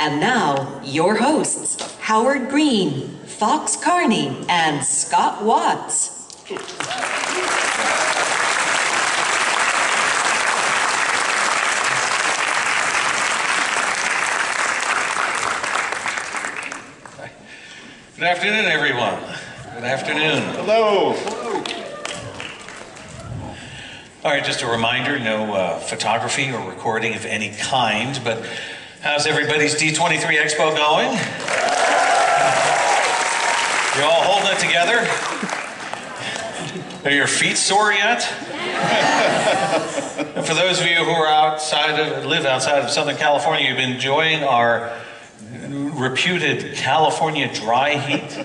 And now, your hosts, Howard Green, Fox Carney, and Scott Watts. Good afternoon, everyone. Good afternoon. Hello. All right, just a reminder, no photography or recording of any kind, but how's everybody's D23 Expo going? You all holding it together? Are your feet sore yet? And for those of you who are live outside of Southern California, you've been enjoying our reputed California dry heat.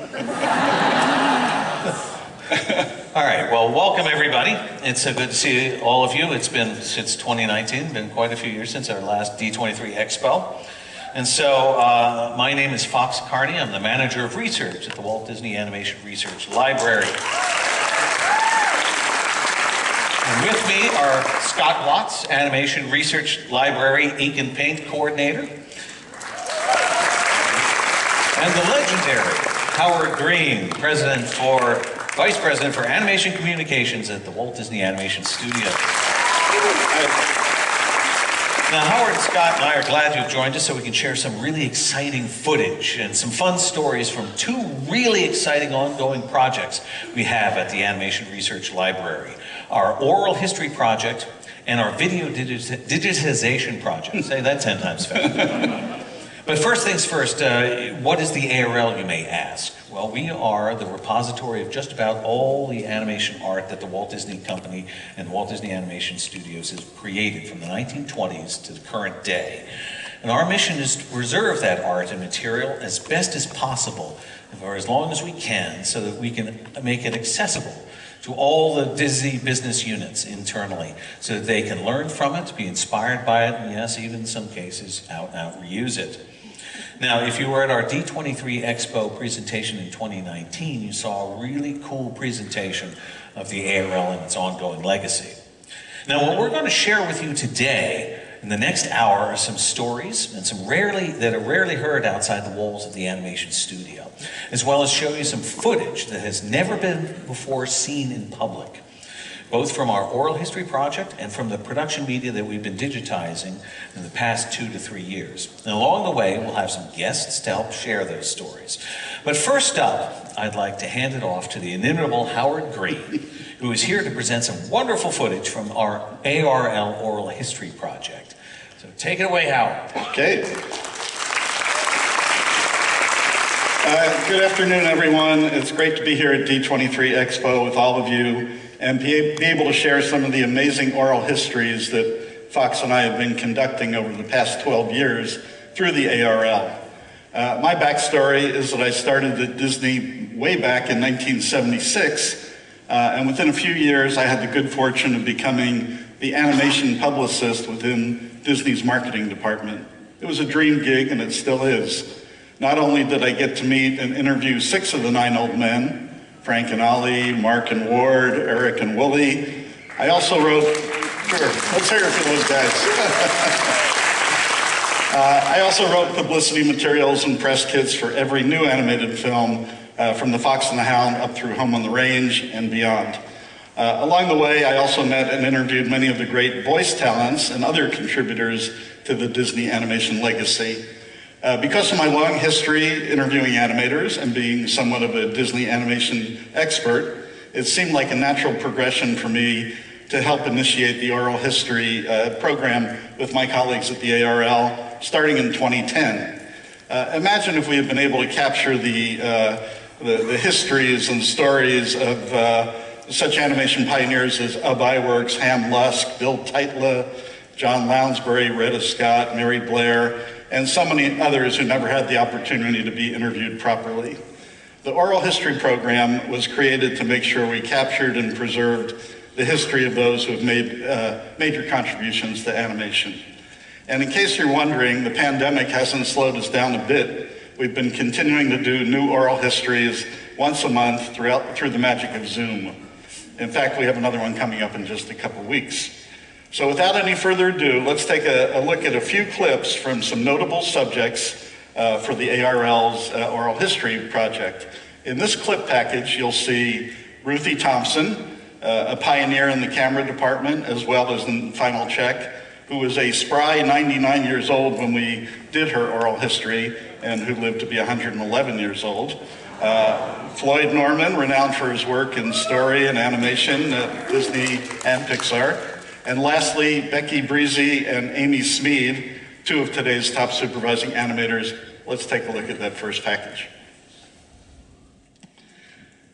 All right, well, welcome everybody. It's good to see all of you. It's been since 2019, been quite a few years since our last D23 Expo. And so my name is Fox Carney. I'm the manager of research at the Walt Disney Animation Research Library. And with me are Scott Watts, Animation Research Library Ink and Paint Coordinator. And the legendary Howard Green, Vice President for Animation Communications at the Walt Disney Animation Studio. Now, Howard, Scott, and I are glad you've joined us so we can share some really exciting footage and some fun stories from two really exciting ongoing projects we have at the Animation Research Library. Our Oral History Project and our Video Digitization Project. Say that 10 times fast. But first things first, what is the ARL, you may ask? Well, we are the repository of just about all the animation art that the Walt Disney Company and the Walt Disney Animation Studios has created from the 1920s to the current day. And our mission is to preserve that art and material as best as possible for as long as we can so that we can make it accessible to all the Disney business units internally so that they can learn from it, be inspired by it, and yes, even in some cases, out and out reuse it. Now, if you were at our D23 Expo presentation in 2019, you saw a really cool presentation of the ARL and its ongoing legacy. Now, what we're going to share with you today in the next hour are some stories and some that are rarely heard outside the walls of the animation studio, as well as show you some footage that has never been before seen in public, both from our Oral History Project and from the production media that we've been digitizing in the past 2 to 3 years. And along the way, we'll have some guests to help share those stories. But first up, I'd like to hand it off to the inimitable Howard Green, who is here to present some wonderful footage from our ARL Oral History Project. So take it away, Howard. Okay. Good afternoon, everyone. It's great to be here at D23 Expo with all of you and be able to share some of the amazing oral histories that Fox and I have been conducting over the past 12 years through the ARL. My backstory is that I started at Disney way back in 1976, and within a few years I had the good fortune of becoming the animation publicist within Disney's marketing department. It was a dream gig, and it still is. Not only did I get to meet and interview 6 of the 9 old men, Frank and Ollie, Mark and Ward, Eric and Wooly. I also wrote, let's hear it for those guys. I also wrote publicity materials and press kits for every new animated film, from The Fox and the Hound up through Home on the Range and beyond. Along the way, I also met and interviewed many of the great voice talents and other contributors to the Disney animation legacy. Because of my long history interviewing animators and being somewhat of a Disney animation expert, it seemed like a natural progression for me to help initiate the oral history program with my colleagues at the ARL starting in 2010. Imagine if we had been able to capture the histories and stories of such animation pioneers as Ub Iwerks, Ham Lusk, Bill Teitla, John Lounsbury, Retta Scott, Mary Blair, and so many others who never had the opportunity to be interviewed properly. The oral history program was created to make sure we captured and preserved the history of those who have made major contributions to animation. And in case you're wondering, the pandemic hasn't slowed us down a bit. We've been continuing to do new oral histories once a month through the magic of Zoom. In fact, we have another one coming up in just a couple weeks. So without any further ado, let's take a look at a few clips from some notable subjects for the ARL's Oral History Project. In this clip package, you'll see Ruthie Thompson, a pioneer in the camera department, as well as in Final Check, who was a spry 99 years old when we did her oral history, and who lived to be 111 years old. Floyd Norman, renowned for his work in story and animation at Disney and Pixar. And lastly, Becky Breezy and Amy Smead, two of today's top supervising animators. Let's take a look at that first package.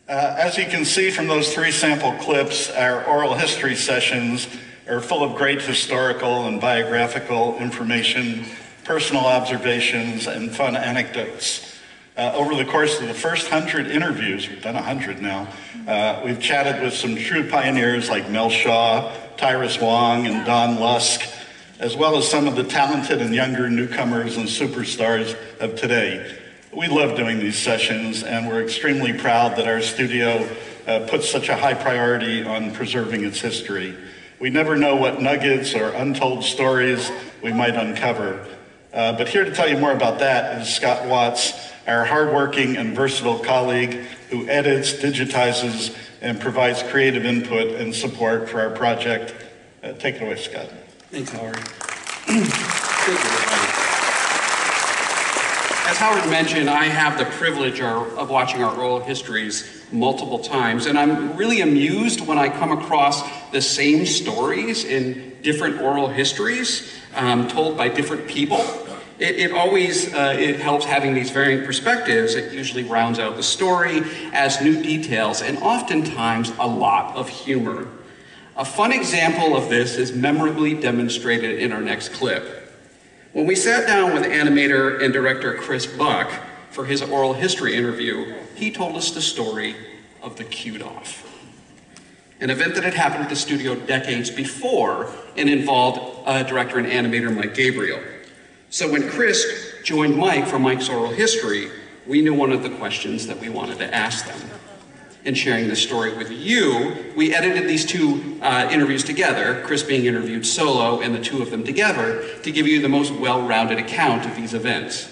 As you can see from those three sample clips, our oral history sessions are full of great historical and biographical information, personal observations, and fun anecdotes. Over the course of the first 100 interviews, we've done 100 now, we've chatted with some true pioneers like Mel Shaw, Tyrus Wong, and Don Lusk, as well as some of the talented and younger newcomers and superstars of today. We love doing these sessions, and we're extremely proud that our studio puts such a high priority on preserving its history. We never know what nuggets or untold stories we might uncover. But here to tell you more about that is Scott Watts, our hardworking and versatile colleague who edits, digitizes, and provides creative input and support for our project. Take it away, Scott. Thanks, Howard. Thank you, everybody. As Howard mentioned, I have the privilege of watching our oral histories multiple times, and I'm really amused when I come across the same stories in different oral histories told by different people. It always helps having these varying perspectives. It usually rounds out the story, adds new details, and oftentimes a lot of humor. A fun example of this is memorably demonstrated in our next clip. When we sat down with animator and director Chris Buck for his oral history interview, he told us the story of the Cute-Off, an event that had happened at the studio decades before and involved director and animator Mike Gabriel. So when Chris joined Mike for Mike's oral history, we knew one of the questions that we wanted to ask them. In sharing this story with you, we edited these two interviews together, Chris being interviewed solo and the two of them together, to give you the most well-rounded account of these events.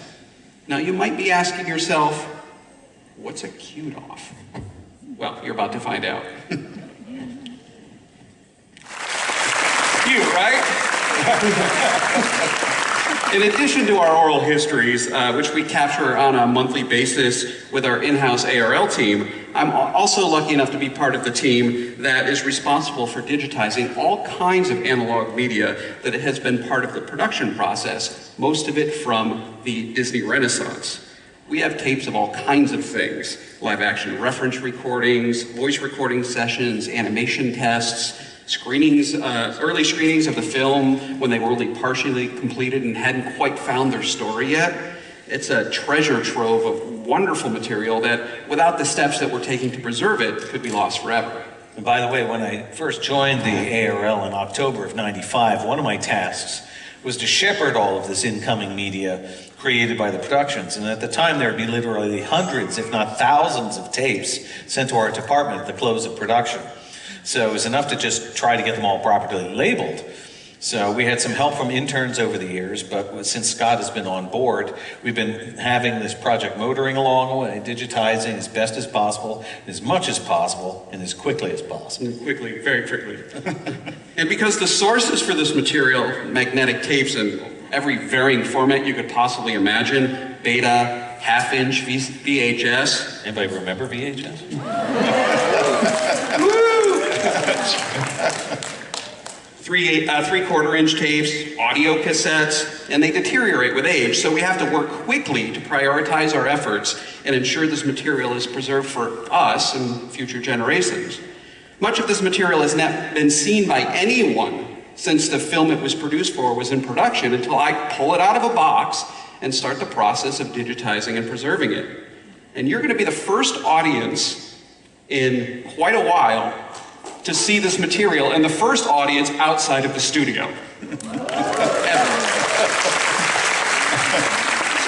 Now you might be asking yourself, what's a Cute-Off? Well, you're about to find out. Cute, right? In addition to our oral histories, which we capture on a monthly basis with our in-house ARL team, I'm also lucky enough to be part of the team that is responsible for digitizing all kinds of analog media that has been part of the production process, most of it from the Disney Renaissance. We have tapes of all kinds of things: live action reference recordings, voice recording sessions, animation tests, screenings, early screenings of the film when they were only partially completed and hadn't quite found their story yet. It's a treasure trove of wonderful material that, without the steps that we're taking to preserve it, could be lost forever. And by the way, when I first joined the ARL in October of '95, one of my tasks was to shepherd all of this incoming media created by the productions. And at the time, there would be literally hundreds, if not thousands, of tapes sent to our department at the close of production. So it was enough to just try to get them all properly labeled. So we had some help from interns over the years, but since Scott has been on board, we've been having this project motoring along the way, digitizing as best as possible, as much as possible, and as quickly as possible. Quickly, very quickly. And because the sources for this material, magnetic tapes in every varying format you could possibly imagine, beta, half-inch VHS. Anybody remember VHS? Three-quarter-inch tapes, audio cassettes, and they deteriorate with age, so we have to work quickly to prioritize our efforts and ensure this material is preserved for us and future generations. Much of this material has not been seen by anyone since the film it was produced for was in production until I pull it out of a box and start the process of digitizing and preserving it. And you're going to be the first audience in quite a while to see this material, and the first audience outside of the studio. Ever.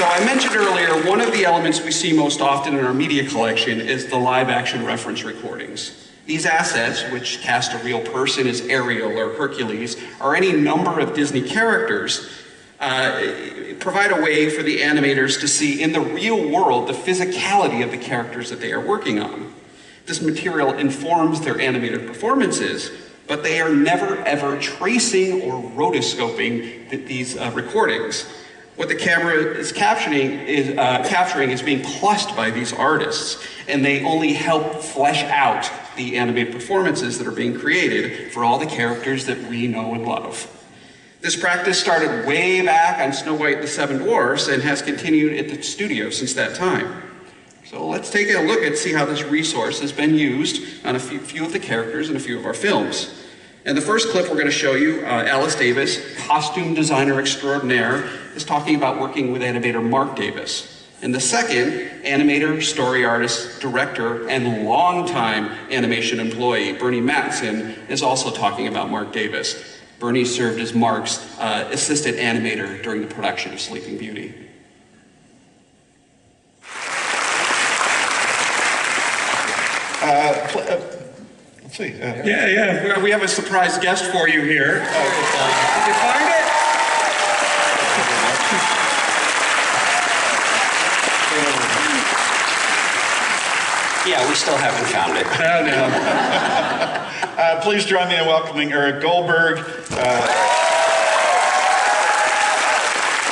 So I mentioned earlier, one of the elements we see most often in our media collection is the live action reference recordings. These assets, which cast a real person as Ariel or Hercules, or any number of Disney characters, provide a way for the animators to see in the real world the physicality of the characters that they are working on. This material informs their animated performances, but they are never ever tracing or rotoscoping these recordings. What the camera is capturing is being plussed by these artists, and they only help flesh out the animated performances that are being created for all the characters that we know and love. This practice started way back on Snow White and the Seven Dwarfs and has continued at the studio since that time. So let's take a look and see how this resource has been used on a few of the characters in a few of our films. In the first clip we're going to show you, Alice Davis, costume designer extraordinaire, is talking about working with animator Mark Davis. In the second, animator, story artist, director, and longtime animation employee Bernie Mattson is also talking about Mark Davis. Bernie served as Mark's assistant animator during the production of Sleeping Beauty. Let's see. Yeah. We have a surprise guest for you here. Did you find it? Yeah, we still haven't found it. No. Please join me in welcoming Eric Goldberg,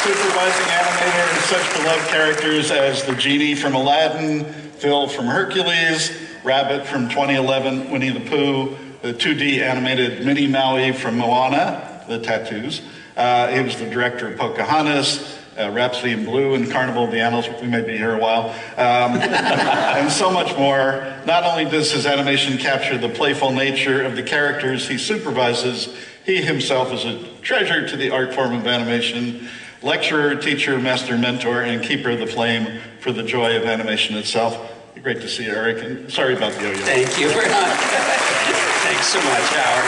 supervising animator in such beloved characters as the Genie from Aladdin, Phil from Hercules, Rabbit from 2011, Winnie the Pooh, the 2D animated Minnie Maui from Moana, the tattoos. He was the director of Pocahontas, Rhapsody in Blue, and Carnival of the Animals. We may be here a while. And so much more. Not only does his animation capture the playful nature of the characters he supervises, he himself is a treasure to the art form of animation, lecturer, teacher, master, mentor, and keeper of the flame for the joy of animation itself. Great to see you, Eric, and sorry about the yo-yo. Thank you. Thanks so much, Howard.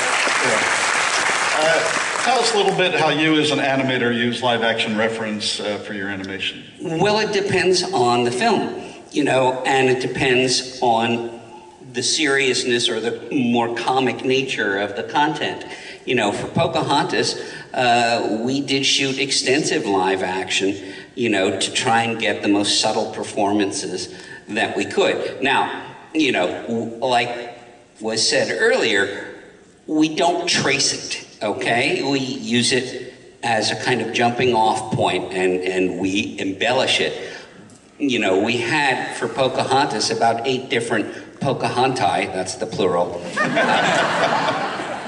Yeah. Tell us a little bit how you as an animator use live action reference for your animation. Well, it depends on the film, you know, and it depends on the seriousness or the more comic nature of the content. You know, for Pocahontas, we did shoot extensive live action, you know, to try and get the most subtle performances that we could. Now, you know, like was said earlier, we don't trace it, okay? We use it as a kind of jumping off point and we embellish it. You know, we had for Pocahontas about 8 different Pocahontai, that's the plural,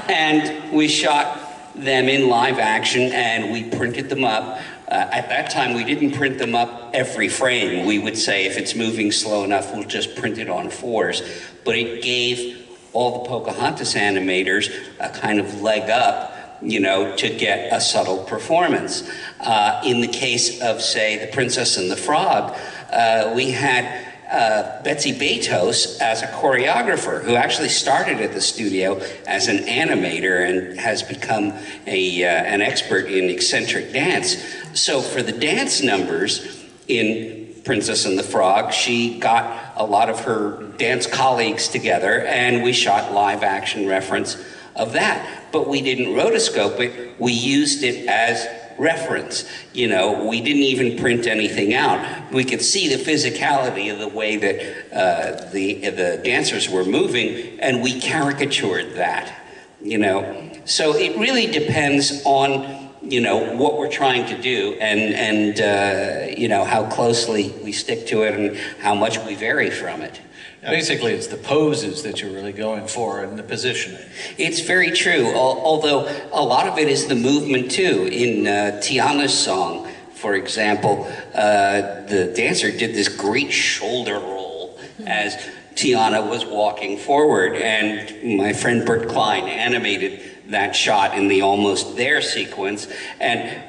and we shot them in live action and we printed them up. At that time, we didn't print them up every frame. We would say if it's moving slow enough, we'll just print it on 4s. But it gave all the Pocahontas animators a kind of leg up, you know, to get a subtle performance. In the case of, say, The Princess and the Frog, we had Betsy Betos as a choreographer who actually started at the studio as an animator and has become an expert in eccentric dance. So for the dance numbers in Princess and the Frog, she got a lot of her dance colleagues together and we shot live action reference of that. But we didn't rotoscope it, we used it as reference. You know, we didn't even print anything out. We could see the physicality of the way that the dancers were moving, and we caricatured that, you know. So it really depends on, you know, what we're trying to do and you know, how closely we stick to it and how much we vary from it. Basically, it's the poses that you're really going for and the positioning. It's very true, although a lot of it is the movement too. In Tiana's song, for example, the dancer did this great shoulder roll as Tiana was walking forward, and my friend Bert Klein animated that shot in the Almost There sequence, and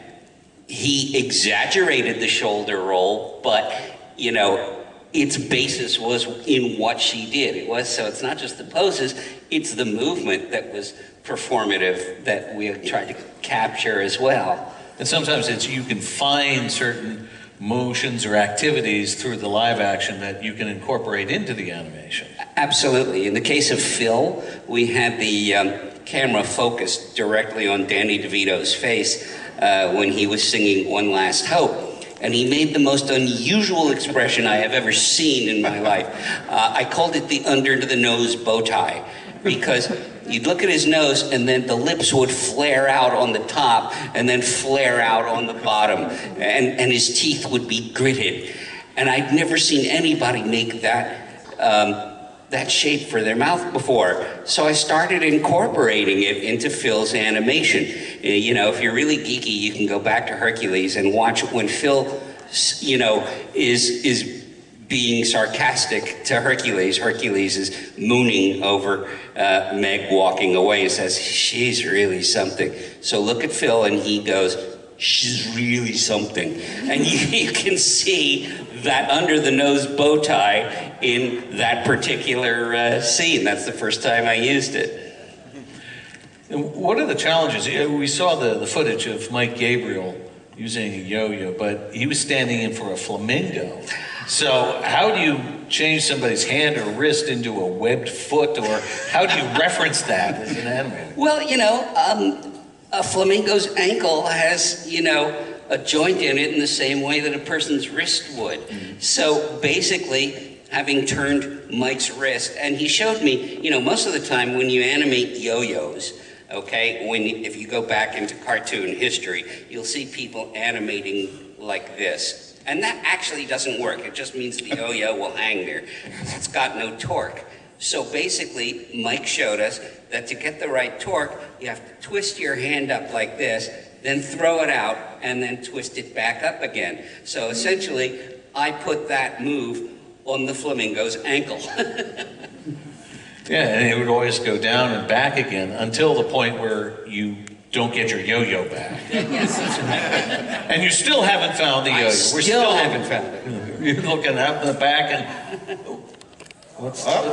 he exaggerated the shoulder roll, but, you know, its basis was in what she did. It was, so it's not just the poses, it's the movement that was performative that we tried to capture as well. And sometimes it's, you can find certain motions or activities through the live action that you can incorporate into the animation. Absolutely. In the case of Phil, we had the camera focused directly on Danny DeVito's face when he was singing One Last Hope. And he made the most unusual expression I have ever seen in my life. I called it the under-the-nose bow tie, because you'd look at his nose and then the lips would flare out on the top and then flare out on the bottom, and his teeth would be gritted. And I'd never seen anybody make that shape for their mouth before. So I started incorporating it into Phil's animation. You know, if you're really geeky, you can go back to Hercules and watch when Phil, you know, is being sarcastic to Hercules. Hercules is mooning over Meg walking away and says, she's really something. So look at Phil and he goes, she's really something. And you can see that under-the-nose bow tie in that particular scene. That's the first time I used it. What are the challenges? We saw the footage of Mike Gabriel using a yo-yo, but he was standing in for a flamingo. So how do you change somebody's hand or wrist into a webbed foot, or how do you reference that as an animator? Well, you know, a flamingo's ankle has, you know, a joint in it in the same way that a person's wrist would. So basically, having turned Mike's wrist, and he showed me, you know, most of the time when you animate yo-yos, okay, if you go back into cartoon history, you'll see people animating like this. And that actually doesn't work. It just means the yo-yo will hang there. It's got no torque. So basically, Mike showed us that to get the right torque, you have to twist your hand up like this, then throw it out, and then twist it back up again. So essentially, I put that move on the flamingo's ankle. Yeah, and it would always go down and back again until the point where you don't get your yo-yo back. Yes. And you still haven't found the yo-yo. I still haven't found it. You're looking up in the back and... What's that?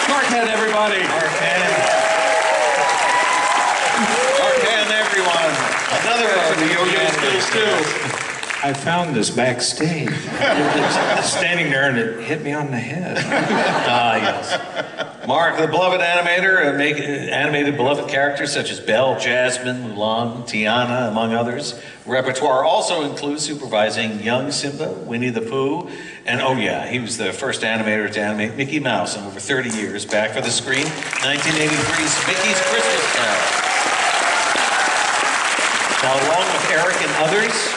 Mark Henn, everybody. Mark Henn. Mark Henn, everyone. Another of the yo-yo skills too. I found this backstage. Standing there and it hit me on the head. Ah, yes. Mark, the beloved animator, animated beloved characters such as Belle, Jasmine, Mulan, Tiana, among others. Repertoire also includes supervising young Simba, Winnie the Pooh, and oh yeah, he was the first animator to animate Mickey Mouse in over 30 years. Back for the screen, 1983's Mickey's Christmas Carol. Now, along with Eric and others,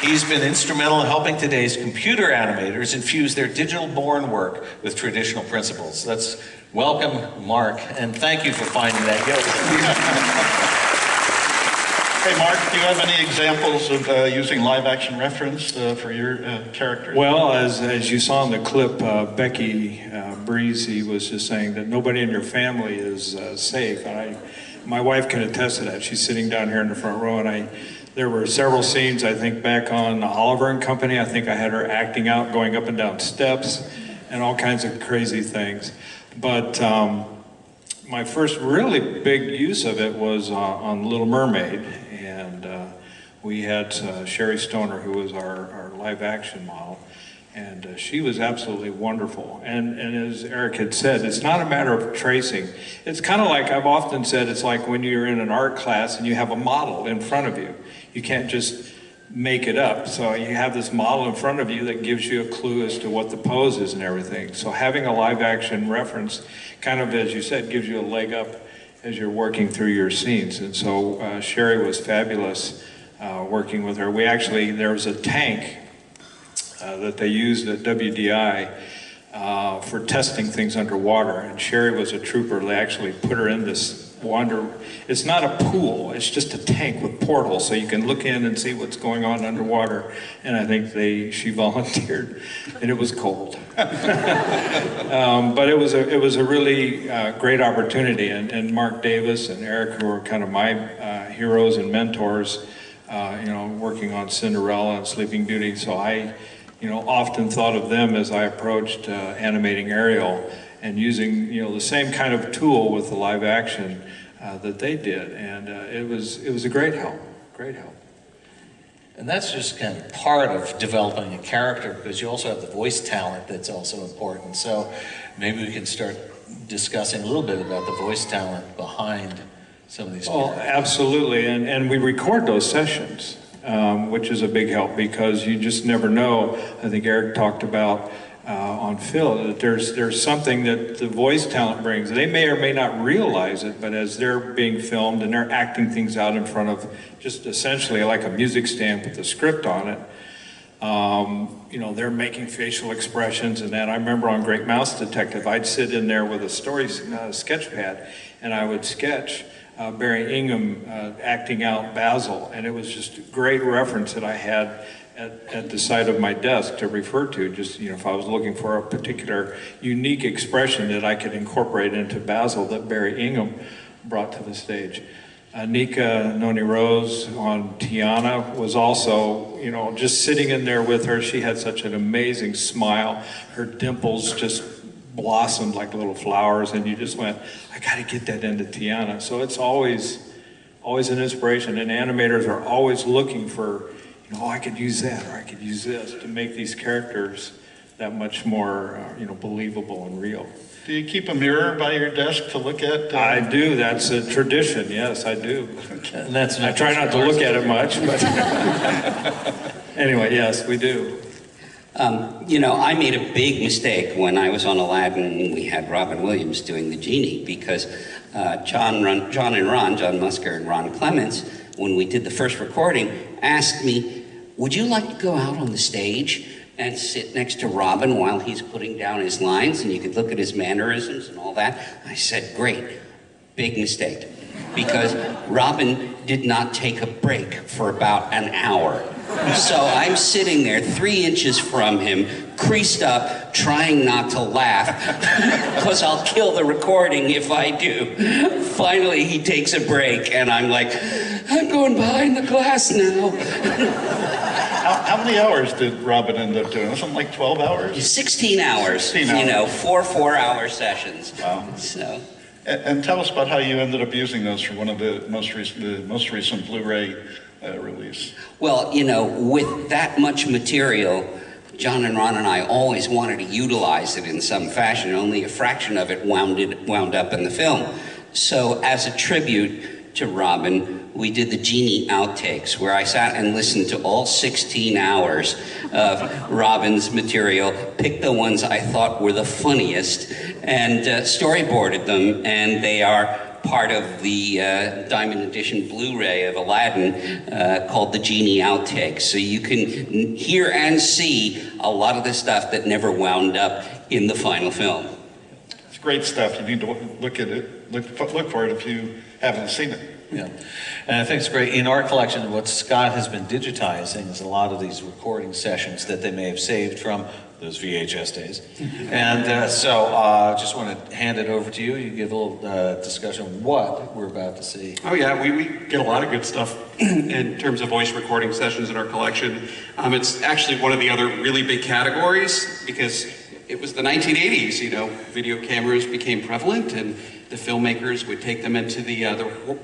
he's been instrumental in helping today's computer animators infuse their digital-born work with traditional principles. Let's welcome Mark, and thank you for finding that yo-yo. Hey, Mark, do you have any examples of using live-action reference for your characters? Well, as you saw in the clip, Becky Breezy was just saying that nobody in your family is safe. And my wife can attest to that. She's sitting down here in the front row, and there were several scenes, I think, back on Oliver and Company. I think I had her acting out, going up and down steps, and all kinds of crazy things. But my first really big use of it was on Little Mermaid, and we had Sherry Stoner, who was our live-action model, and she was absolutely wonderful. And as Eric had said, it's not a matter of tracing. It's kind of like, I've often said, it's like when you're in an art class and you have a model in front of you. You can't just make it up. So you have this model in front of you that gives you a clue as to what the pose is and everything. So having a live action reference kind of, as you said, gives you a leg up as you're working through your scenes. And so Sherry was fabulous working with her. There was a tank that they used at WDI for testing things underwater. And Sherry was a trooper. They actually put her in this it's not a pool, it's just a tank with portals, so you can look in and see what's going on underwater. And I think she volunteered, and it was cold. But it was a really great opportunity, and Mark Davis and Eric, who were kind of my heroes and mentors, working on Cinderella and Sleeping Beauty. So I, often thought of them as I approached animating Ariel, and using the same kind of tool with the live action that they did, and it was a great help, great help. And that's just kind of part of developing a character, because you also have the voice talent that's also important. So maybe we can start discussing a little bit about the voice talent behind some of these people. Oh, absolutely, and we record those sessions, which is a big help, because you just never know. I think Eric talked about on Phil that there's something that the voice talent brings. They may or may not realize it, but as they're being filmed and they're acting things out in front of just essentially like a music stand with a script on it, you know, they're making facial expressions and that. I remember on Great Mouse Detective, I'd sit in there with a story sketch pad and I would sketch Barry Ingham acting out Basil, and it was just a great reference that I had at the side of my desk to refer to. Just, you know, if I was looking for a particular unique expression that I could incorporate into Basil that Barry Ingham brought to the stage. Nika Noni Rose on Tiana was also, you know, just sitting in there with her. She had such an amazing smile. Her dimples just blossomed like little flowers, and you just went, I got to get that into Tiana. So it's always an inspiration, and animators are always looking for, you know, oh, I could use that, or I could use this to make these characters that much more, you know, believable and real. Do you keep a mirror by your desk to look at? I do. That's a tradition. Yes, I do. And that's I try not to look at it much, but anyway, yes, we do. You know, I made a big mistake when I was on Aladdin and we had Robin Williams doing the genie, because John Musker and Ron Clements, when we did the first recording, asked me, would you like to go out on the stage and sit next to Robin while he's putting down his lines and you could look at his mannerisms and all that? I said, great. Big mistake, because Robin did not take a break for about an hour. So I'm sitting there 3 inches from him, creased up, trying not to laugh, because I'll kill the recording if I do. Finally, he takes a break, and I'm like, I'm going behind the glass now. How many hours did Robin end up doing? Something like 12 hours? 16 hours. 16 hours. You know, 4-hour sessions. Wow. So. And tell us about how you ended up using those for one of the most recent Blu-ray release. Well, you know, with that much material, John and Ron and I always wanted to utilize it in some fashion. Only a fraction of it wound up in the film. So as a tribute to Robin, we did the Genie outtakes, where I sat and listened to all 16 hours of Robin's material, picked the ones I thought were the funniest, and storyboarded them, and they are part of the Diamond Edition Blu-ray of Aladdin called the Genie Outtakes. So you can hear and see a lot of the stuff that never wound up in the final film. It's great stuff. You need to look at it, look for it if you haven't seen it. Yeah, and I think it's great. In our collection, what Scott has been digitizing is a lot of these recording sessions that they may have saved from those VHS days. And so just want to hand it over to you. You give a little discussion of what we're about to see. Oh yeah, we get a lot of good stuff in terms of voice recording sessions in our collection. It's actually one of the other really big categories, because it was the 1980s, you know, video cameras became prevalent, and the filmmakers would take them into the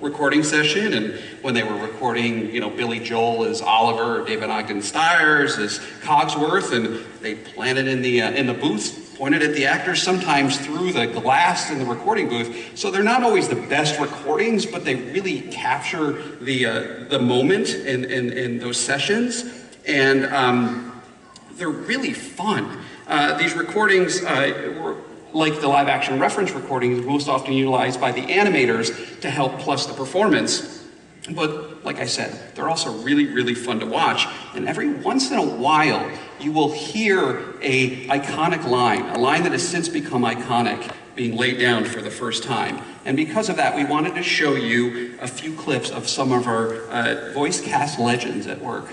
recording session, and when they were recording, you know, Billy Joel as Oliver, or David Ogden Stiers as Cogsworth, and they planted in the booth, pointed at the actors, sometimes through the glass in the recording booth. So they're not always the best recordings, but they really capture the moment in those sessions, and they're really fun. These recordings were, like the live action reference recordings, most often utilized by the animators to help plus the performance. But like I said, they're also really, really fun to watch. And every once in a while, you will hear a iconic line, a line that has since become iconic, being laid down for the first time. And because of that, we wanted to show you a few clips of some of our voice cast legends at work.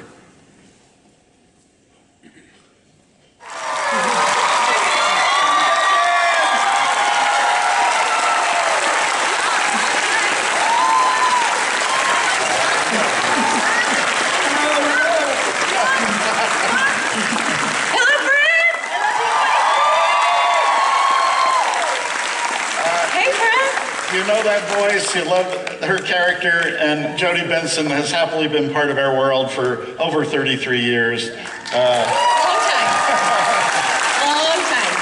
You know that voice, you love her character, and Jodi Benson has happily been part of our world for over 33 years. Long time. Long time.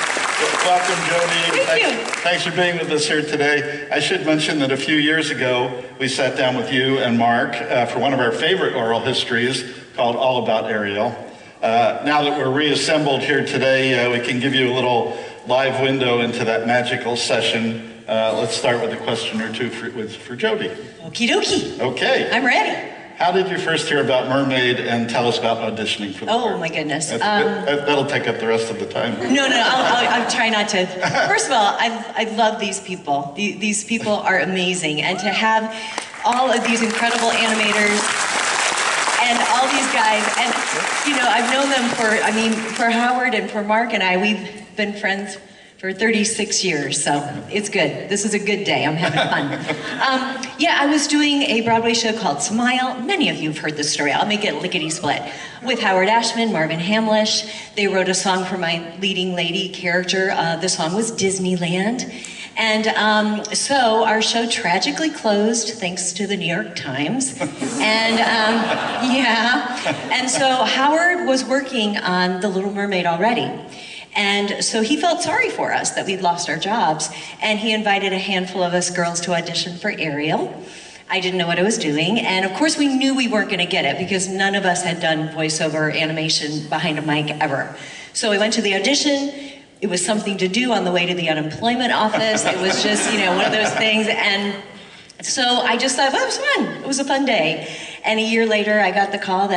Welcome, Jodi. Thank you. Thanks for being with us here today. I should mention that a few years ago, we sat down with you and Mark for one of our favorite oral histories called All About Ariel. Now that we're reassembled here today, we can give you a little live window into that magical session. Let's start with a question or two for Jodi. Okie dokie. Okay. I'm ready. How did you first hear about Mermaid, and tell us about auditioning for the part? Oh my goodness. That'll take up the rest of the time. No, I'll try not to. First of all, I love these people. These people are amazing. And to have all of these incredible animators and all these guys, and you know, I've known them for Howard and for Mark and I, we've been friends for 36 years, so it's good. This is a good day. I'm having fun. Yeah, I was doing a Broadway show called Smile. Many of you have heard this story. I'll make it lickety-split. With Howard Ashman, Marvin Hamlish. They wrote a song for my leading lady character. The song was Disneyland. And so our show tragically closed thanks to the New York Times. And yeah, and so Howard was working on The Little Mermaid already. And so he felt sorry for us that we'd lost our jobs, and he invited a handful of us girls to audition for Ariel. I didn't know what I was doing, and of course we knew we weren't gonna get it because none of us had done voiceover animation behind a mic ever. So we went to the audition. It was something to do on the way to the unemployment office. It was just, you know, one of those things, and so I just thought, well, it was fun. It was a fun day. And a year later, I got the call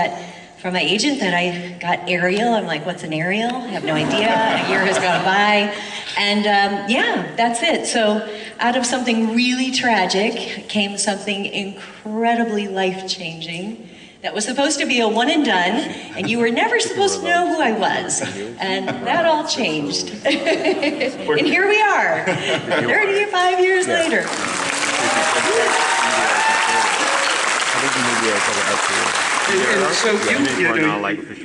from my agent that I got Ariel. I'm like, what's an Ariel? I have no idea. A year has gone by. And yeah, that's it. So out of something really tragic came something incredibly life-changing that was supposed to be a one and done, and you were never supposed to know who I was. And that all changed. And here we are, 35 years later. And so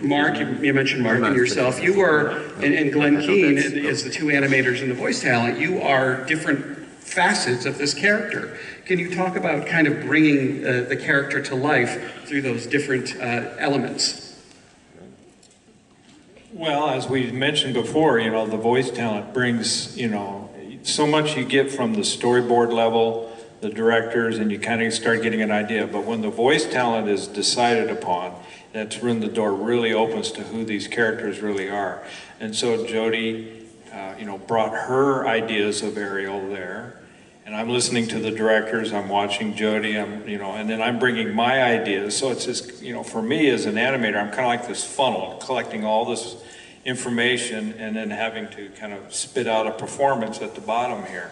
Mark, you mentioned Mark and yourself. You are, and Glenn Keane is the two animators and the voice talent. You are different facets of this character. Can you talk about kind of bringing the character to life through those different elements? Well, as we mentioned before, you know, the voice talent brings, you know, so much you get from the storyboard level, the directors, and you kind of start getting an idea. But when the voice talent is decided upon, that's when the door really opens to who these characters really are. And so Jodi, you know, brought her ideas of Ariel there. And I'm listening to the directors, I'm watching Jodi, you know, and then I'm bringing my ideas. So it's just, you know, for me as an animator, I'm kind of like this funnel, collecting all this information and then having to kind of spit out a performance at the bottom here.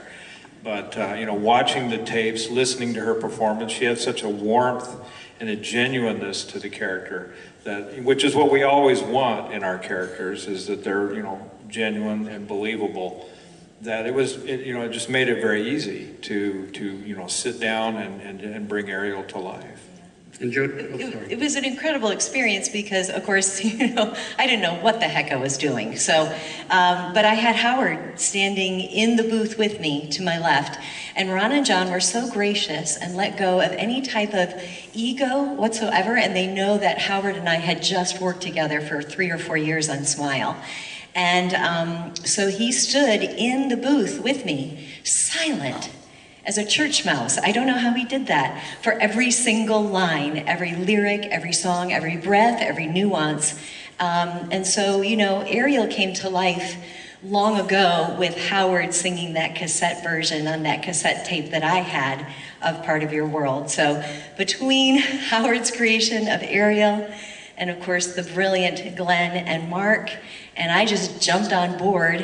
But, you know, watching the tapes, listening to her performance, she had such a warmth and a genuineness to the character, which is what we always want in our characters, is that they're, you know, genuine and believable. That it just made it very easy to you know, sit down and bring Ariel to life. And Jodi, it was an incredible experience because, of course, you know, I didn't know what the heck I was doing. So, but I had Howard standing in the booth with me to my left, and Ron and John were so gracious and let go of any type of ego whatsoever, and they know that Howard and I had just worked together for 3 or 4 years on Smile. And so he stood in the booth with me, silent as a church mouse. I don't know how he did that. For every single line, every lyric, every song, every breath, every nuance. And so, you know, Ariel came to life long ago with Howard singing that cassette version on that cassette tape that I had of Part of Your World. So between Howard's creation of Ariel and of course the brilliant Glenn and Mark, and I just jumped on board,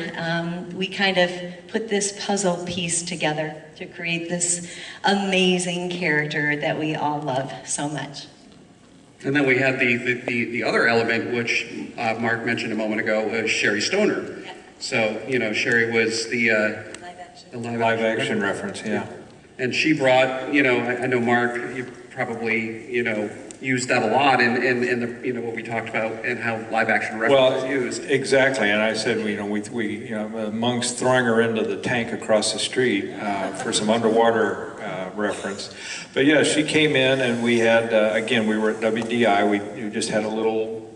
we kind of put this puzzle piece together to create this amazing character that we all love so much. And then we had the other element, which Mark mentioned a moment ago, Sherry Stoner. Yeah. So, you know, Sherry was the live action reference, yeah. And she brought, you know, I know Mark, you probably, you know, used that a lot in the, you know, what we talked about and how live action reference is used. Exactly, and I said, we amongst throwing her into the tank across the street for some underwater reference. But yeah, she came in and we had, again, we were at WDI, we just had a little,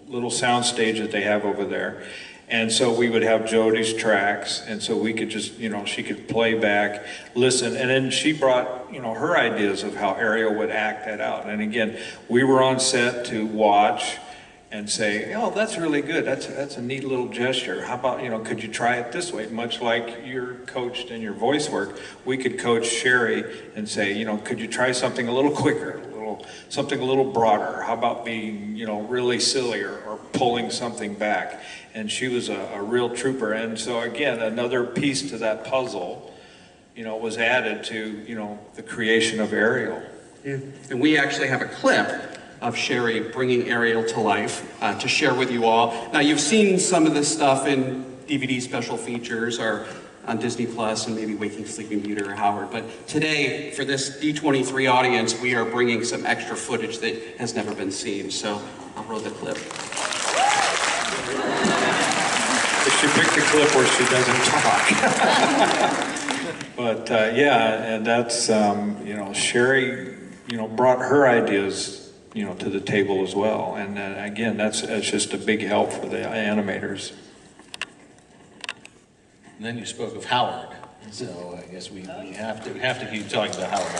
little sound stage that they have over there. And so we would have Jodi's tracks, and so we could just, she could play back, listen, and then she brought, her ideas of how Ariel would act that out. And again, we were on set to watch and say, oh, that's really good. That's a neat little gesture. How about, could you try it this way? Much like you're coached in your voice work, we could coach Sherry and say, could you try something a little quicker, something a little broader? How about being, really silly or pulling something back? And she was a real trooper. And so again, another piece to that puzzle, was added to, the creation of Ariel. Yeah. And we actually have a clip of Sherry bringing Ariel to life to share with you all. Now, you've seen some of this stuff in DVD special features or on Disney Plus and maybe Waking Sleeping Beauty or Howard. But today, for this D23 audience, we are bringing some extra footage that has never been seen. So I'll roll the clip. She picked the clip where she doesn't talk. But yeah, and that's, Sherry, brought her ideas, to the table as well. And again, that's just a big help for the animators. And then you spoke of Howard, so I guess we have to keep talking about Howard.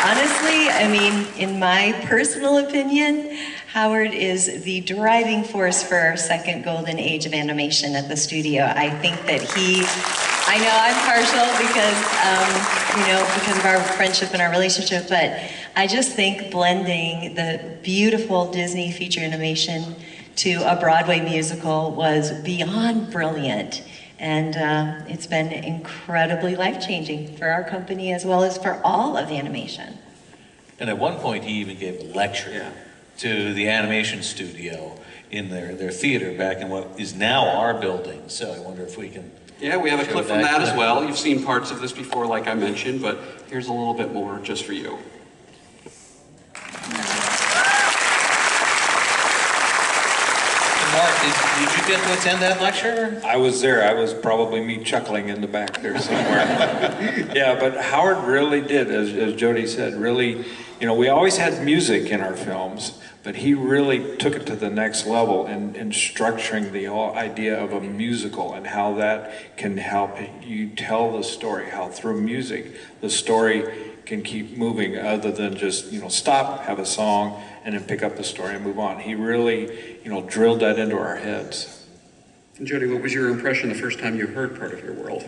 Honestly, I mean, in my personal opinion, Howard is the driving force for our second golden age of animation at the studio. I think that I know I'm partial because of our friendship and our relationship, but I just think blending the beautiful Disney feature animation to a Broadway musical was beyond brilliant. And it's been incredibly life-changing for our company as well as for all of animation. And at one point, he even gave a lecture to the animation studio in their theater back in what is now our building. So I wonder if we can... Yeah, we have a clip from that as well. You've seen parts of this before, like I mentioned, but here's a little bit more just for you. Mark, did you get to attend that lecture? I was there. I was probably me chuckling in the back there somewhere. Yeah, but Howard really did, as Jodi said, really, we always had music in our films, but he really took it to the next level in structuring the whole idea of a musical and how that can help you tell the story, how through music the story can keep moving other than just, stop, have a song, and then pick up the story and move on. He really, drilled that into our heads. And Jodi, what was your impression the first time you heard Part of Your World?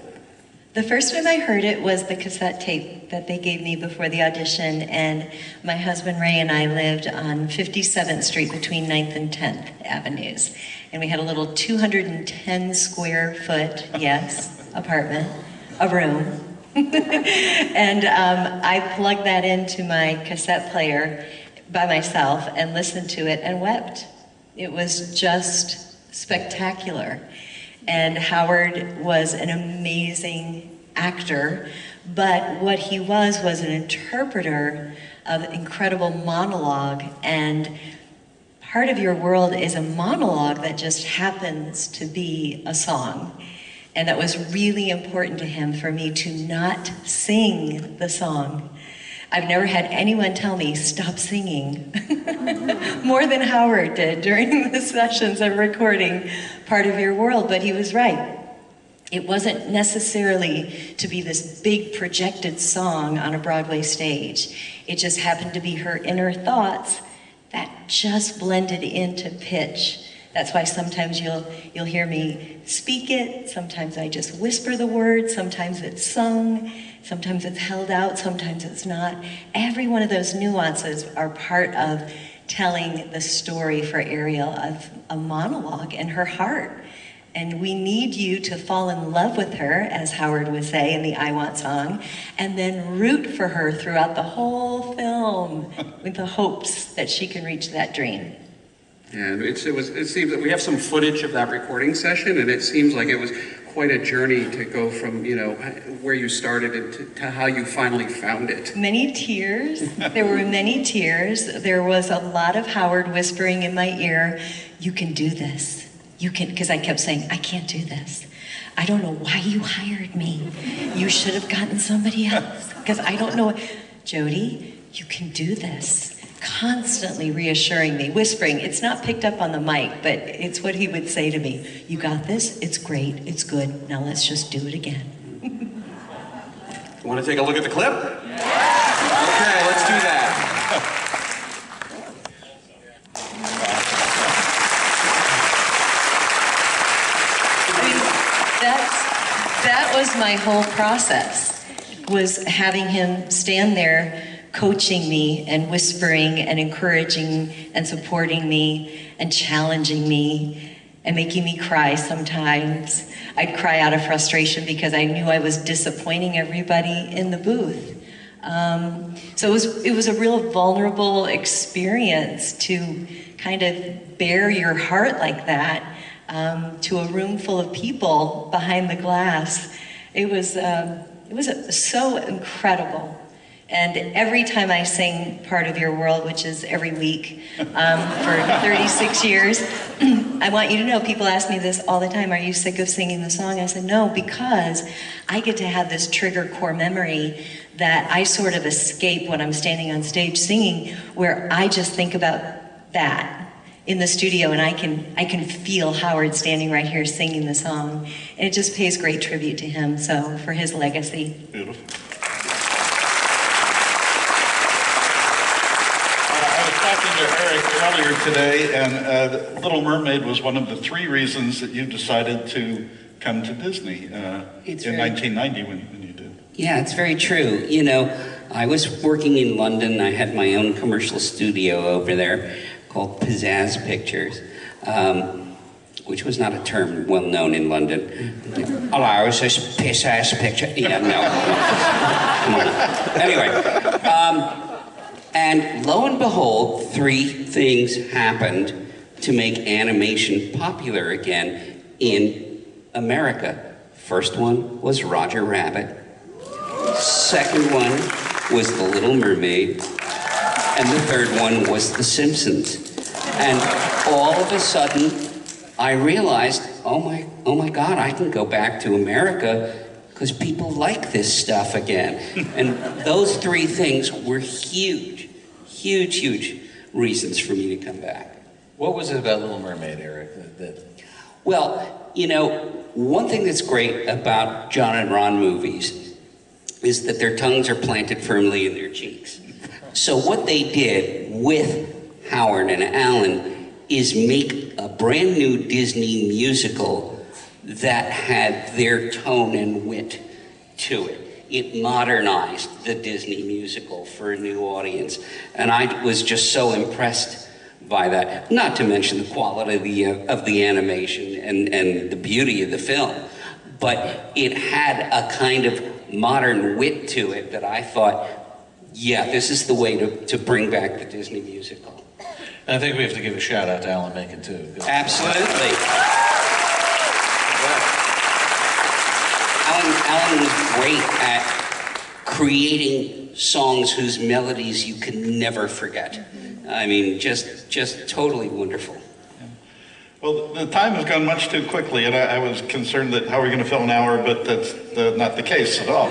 The first time I heard it was the cassette tape that they gave me before the audition, and my husband Ray and I lived on 57th Street between 9th and 10th Avenues. And we had a little 210 square foot, apartment, a room. And I plugged that into my cassette player by myself and listened to it and wept. It was just spectacular. And Howard was an amazing actor, but what he was an interpreter of incredible monologue. And Part of Your World is a monologue that just happens to be a song. And that was really important to him for me to not sing the song. I've never had anyone tell me, stop singing, more than Howard did during the sessions of recording Part of Your World, but he was right. It wasn't necessarily to be this big projected song on a Broadway stage. It just happened to be her inner thoughts that just blended into pitch. That's why sometimes you'll hear me speak it, sometimes I just whisper the words, sometimes it's sung, sometimes it's held out, sometimes it's not. Every one of those nuances are part of telling the story for Ariel of a monologue in her heart. And we need you to fall in love with her, as Howard would say in the I Want song, and then root for her throughout the whole film with the hopes that she can reach that dream. And it seems that we have some footage of that recording session, and it seems like it was quite a journey to go from, you know, where you started and to how you finally found it. Many tears. There were many tears. There was a lot of Howard whispering in my ear, "You can do this. You can," because I kept saying, "I can't do this. I don't know why you hired me. You should have gotten somebody else, because I don't know." Jodi, you can do this. Constantly reassuring me, whispering. It's not picked up on the mic, but it's what he would say to me. "You got this, it's great, it's good, now let's just do it again." Want to take a look at the clip? Okay, let's do that. I mean, that was my whole process, was having him stand there coaching me and whispering and encouraging and supporting me and challenging me and making me cry sometimes. I'd cry out of frustration because I knew I was disappointing everybody in the booth. So it was a real vulnerable experience to kind of bare your heart like that to a room full of people behind the glass. It was so incredible. And every time I sing Part of Your World, which is every week for 36 years, I want you to know, people ask me this all the time, "Are you sick of singing the song?" I said, "No, because I get to have this trigger core memory that I sort of escape when I'm standing on stage singing, where I just think about that in the studio, and I can feel Howard standing right here singing the song. And it just pays great tribute to him, so for his legacy." Beautiful. To Eric earlier today, and Little Mermaid was one of the 3 reasons that you decided to come to Disney in 1990 when you did. Yeah, it's very true. You know, I was working in London. I had my own commercial studio over there called Pizzazz Pictures, which was not a term well known in London. Hello, is this Pizzazz Picture? Yeah, no. Come on. Anyway. And lo and behold, 3 things happened to make animation popular again in America. First one was Roger Rabbit. Second one was The Little Mermaid. And the third one was The Simpsons. And all of a sudden, I realized, oh my God, I can go back to America because people like this stuff again. And those 3 things were huge reasons for me to come back. What was it about Little Mermaid, Eric? Well, you know, one thing that's great about John and Ron movies is that their tongues are planted firmly in their cheeks. So what they did with Howard and Alan is make a brand new Disney musical that had their tone and wit to it. It modernized the Disney musical for a new audience. And I was just so impressed by that. Not to mention the quality of the animation and the beauty of the film. But it had a kind of modern wit to it that I thought, yeah, this is the way to bring back the Disney musical. And I think we have to give a shout out to Alan Menken too. Absolutely. Alan was great at creating songs whose melodies you can never forget. I mean, just totally wonderful. Yeah. Well, the time has gone much too quickly, and I was concerned that how are we going to fill an hour, but that's not the case at all.